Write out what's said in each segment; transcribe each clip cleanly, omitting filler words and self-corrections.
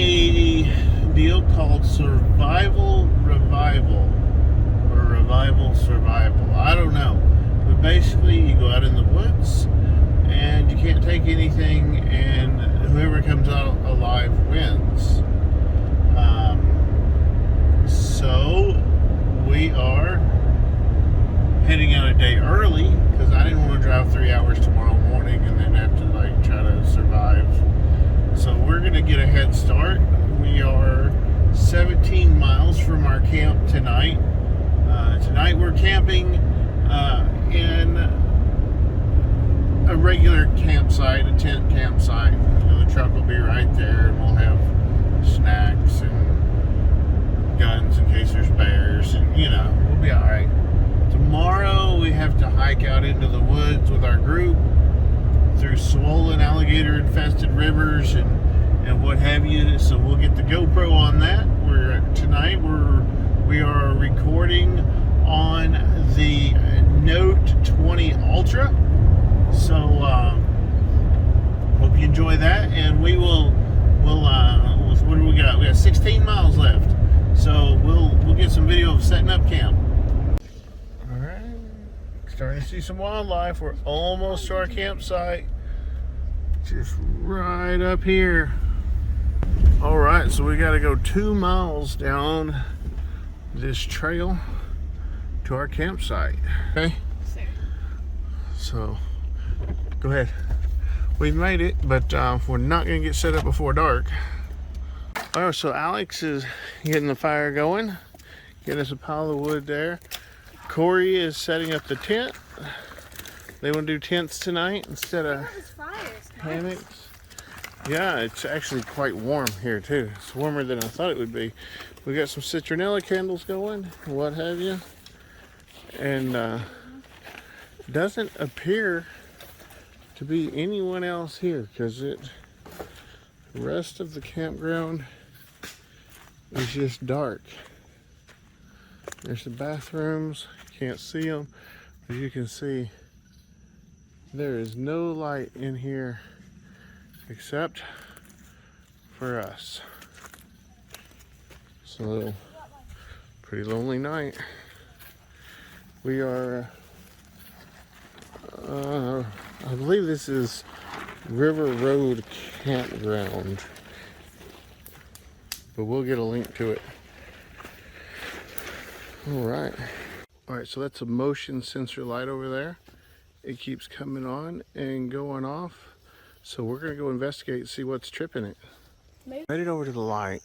a deal called Survival Revival or Revival Survival. I don't know. But basically, you go out in the woods and you can't take anything, and whoever comes out alive wins. So we are heading out a day early because I didn't want to drive 3 hours tomorrow morning and then have to try to survive. So we're going to get a head start. We are 17 miles from our camp tonight. Tonight we're camping in a regular campsite, a tent campsite. The truck will be right there, and we'll have snacks and guns in case there's bears, and we'll be all right. Tomorrow we have to hike out into the woods with our group through swollen alligator-infested rivers and what have you. So we'll get the GoPro on that. Tonight we are recording on the Note 20 Ultra. So hope you enjoy that, and we'll what do we got? We got 16 miles left. So we'll get some video of setting up camp. All right, starting to see some wildlife. We're almost to our campsite, just right up here. All right, so we got to go 2 miles down this trail to our campsite. Okay. So go ahead. We've made it, but we're not going to get set up before dark. All right, so Alex is getting the fire going, getting us a pile of wood there. Corey is setting up the tent. They want to do tents tonight instead of hammocks. Yeah, it's actually quite warm here too. It's warmer than I thought it would be. We got some citronella candles going, what have you, and doesn't appear to be anyone else here because the rest of the campground is just dark. There's the bathrooms, can't see them, but you can see there is no light in here except for us. So, pretty lonely night. We are, I believe this is River Road Campground, but we'll get a link to it. All right, so that's a motion sensor light over there. It keeps coming on and going off. So we're gonna go investigate and see what's tripping it. Made it over to the light,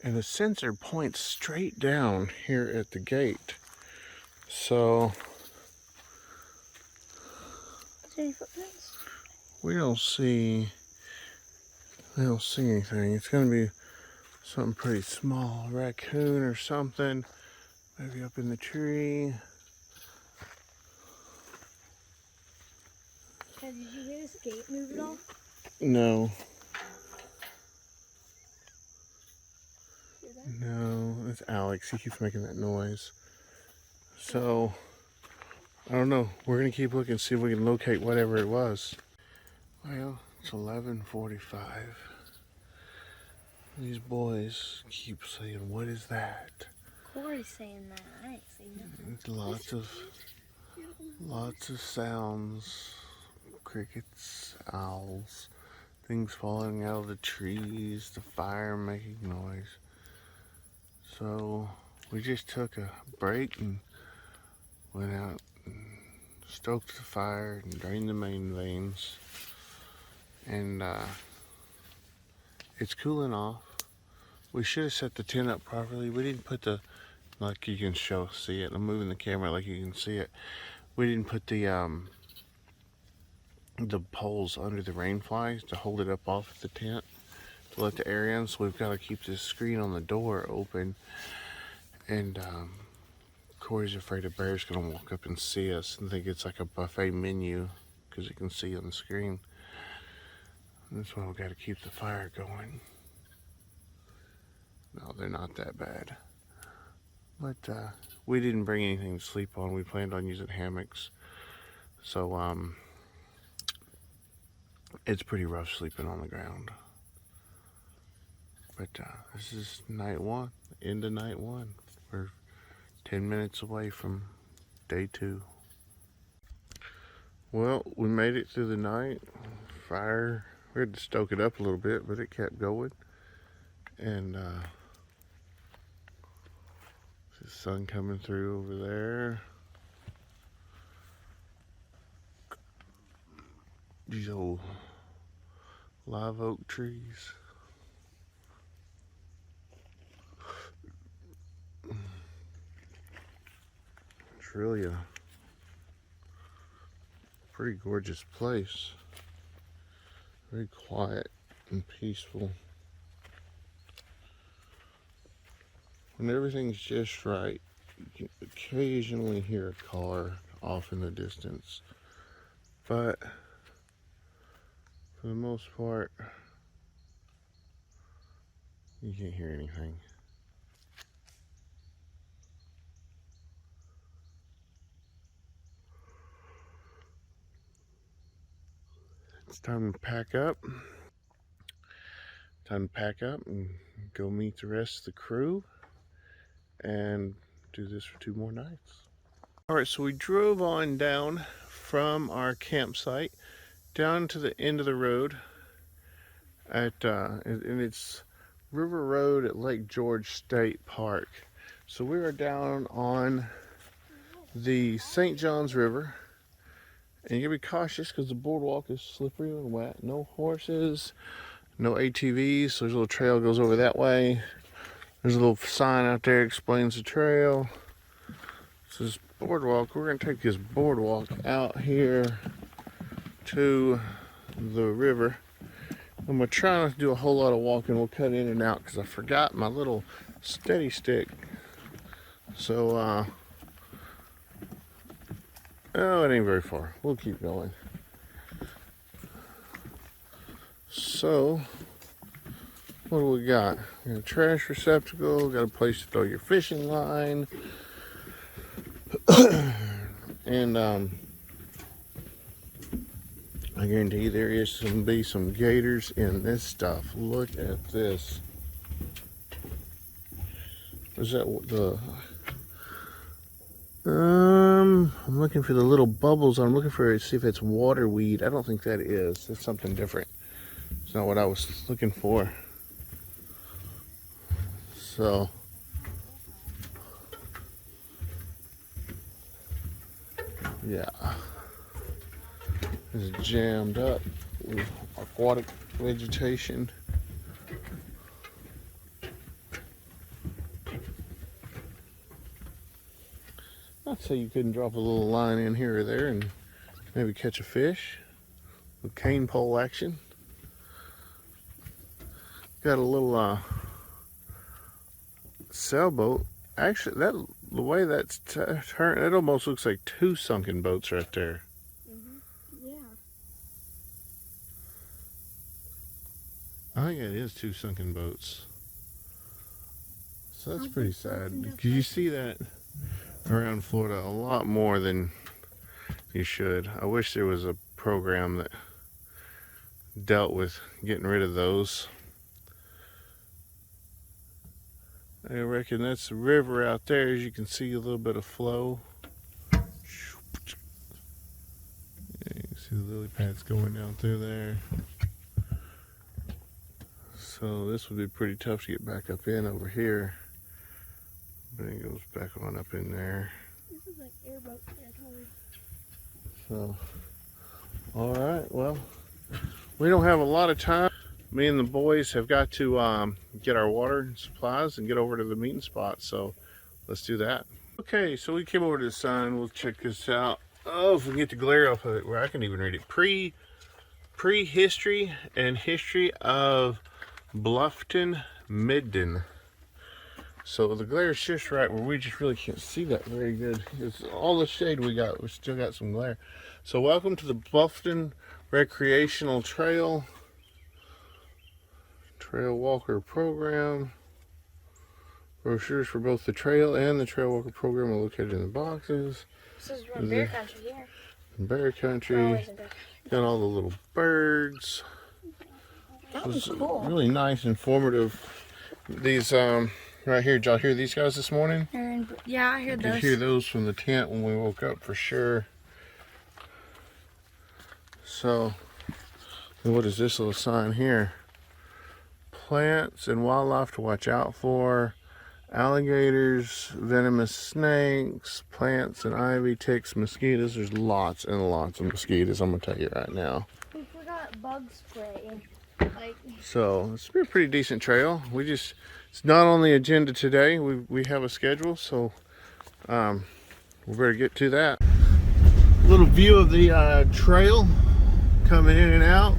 and the sensor points straight down here at the gate. So any footprints? We don't see anything. It's gonna be something pretty small, a raccoon or something, maybe up in the tree. Did you hear this gate move at all? No. No, it's Alex. He keeps making that noise. So, I don't know. We're going to keep looking, see if we can locate whatever it was. Well, it's 11:45. These boys keep saying, "What is that?" Corey's saying that. I ain't saying nothing. It's lots of sounds. Crickets, owls, things falling out of the trees, the fire making noise. So we just took a break and went out and stoked the fire and drained the main veins, and it's cooling off. We should have set the tent up properly. We didn't put the, like you can see it. I'm moving the camera like you can see it. We didn't put the poles under the rain flies to hold it up off the tent to let the air in. So we've got to keep this screen on the door open, and Corey's afraid a bear's gonna walk up and see us and think it's like a buffet menu because you can see on the screen. That's why we've got to keep the fire going. No, they're not that bad, but we didn't bring anything to sleep on. We planned on using hammocks, so it's pretty rough sleeping on the ground. But this is night one, end of night one. We're 10 minutes away from day 2. Well, we made it through the night. Fire, we had to stoke it up a little bit, but it kept going. And the sun coming through over there. These old live oak trees. It's really a pretty gorgeous place. Very quiet and peaceful. When everything's just right, you can occasionally hear a car off in the distance. But for the most part, you can't hear anything. It's time to pack up. Time to pack up and go meet the rest of the crew and do this for 2 more nights. All right, so we drove on down from our campsite down to the end of the road at and it's River Road at Lake George State Park. So we are down on the St. Johns River, and you gotta be cautious because the boardwalk is slippery and wet. No horses, no ATVs. So there's a little trail goes over that way. There's a little sign out there explains the trail. So this boardwalk, we're gonna take this boardwalk out here to the river. I'm gonna try not to do a whole lot of walking. We'll cut in and out because I forgot my little steady stick. So, oh, it ain't very far. We'll keep going. So, what do we got? We got a trash receptacle, got a place to throw your fishing line, and I guarantee you there is going to be some gators in this stuff. Look at this. Is that I'm looking for the little bubbles. I'm looking for see if it's water weed. I don't think that is. It's something different. It's not what I was looking for. So yeah, it's jammed up with aquatic vegetation. I'd say you couldn't drop a little line in here or there and maybe catch a fish with cane pole action. Got a little sailboat. Actually, the way that's turned, it almost looks like 2 sunken boats right there. Yeah. I think it is 2 sunken boats. So that's pretty sad. Because you see that around Florida a lot more than you should. I wish there was a program that dealt with getting rid of those. I reckon that's the river out there. As you can see, a little bit of flow. Yeah, you can see the lily pads going down through there. So this would be pretty tough to get back up in over here. But it goes back on up in there. This is like airboat territory. So, all right, well, we don't have a lot of time. Me and the boys have got to get our water and supplies and get over to the meeting spot. So let's do that. Okay, so we came over to the sign. We'll check this out. Oh, if we can get the glare off of it, where I can even read it. Prehistory and history of Bluffton, Midden. So the glare is just right where we just really can't see that very good. It's all the shade we got. We still got some glare. So welcome to the Bluffton Recreational Trail Walker Program. Brochures for both the trail and the Trail Walker Program are located in the boxes. This is from Bear Country here. Bear Country. Got all the little birds. That was It's cool. really nice, informative These right here, did y'all hear these guys this morning? Yeah, I heard You could hear those from the tent when we woke up for sure. So, and what is this little sign here? Plants and wildlife to watch out for. Alligators, venomous snakes, plants and ivy, ticks, mosquitoes. There's lots and lots of mosquitoes, I'm going to tell you right now. We forgot bug spray. So, it's been a pretty decent trail. It's not on the agenda today. We have a schedule, so we better get to that. Little view of the trail coming in and out.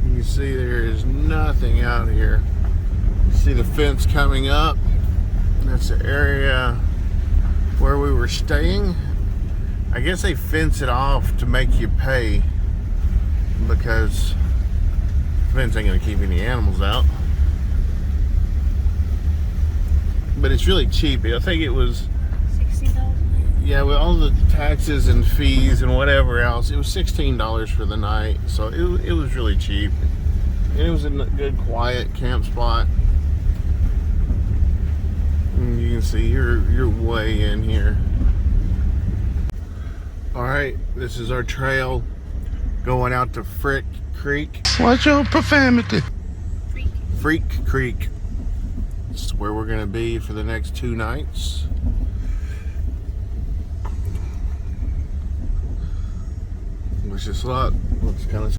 You can see there is nothing out here. See the fence coming up. That's the area where we were staying. I guess they fence it off to make you pay because the fence ain't gonna keep any animals out. But it's really cheap. I think it was $16. yeah, with all the taxes and fees and whatever else, it was $16 for the night. So it was really cheap. And it was a good quiet camp spot. And you can see you're way in here. Alright, this is our trail going out to Frick Creek. What's your profanity? Freak Creek. This is where we're gonna be for the next 2 nights. Wish us luck. Looks kind of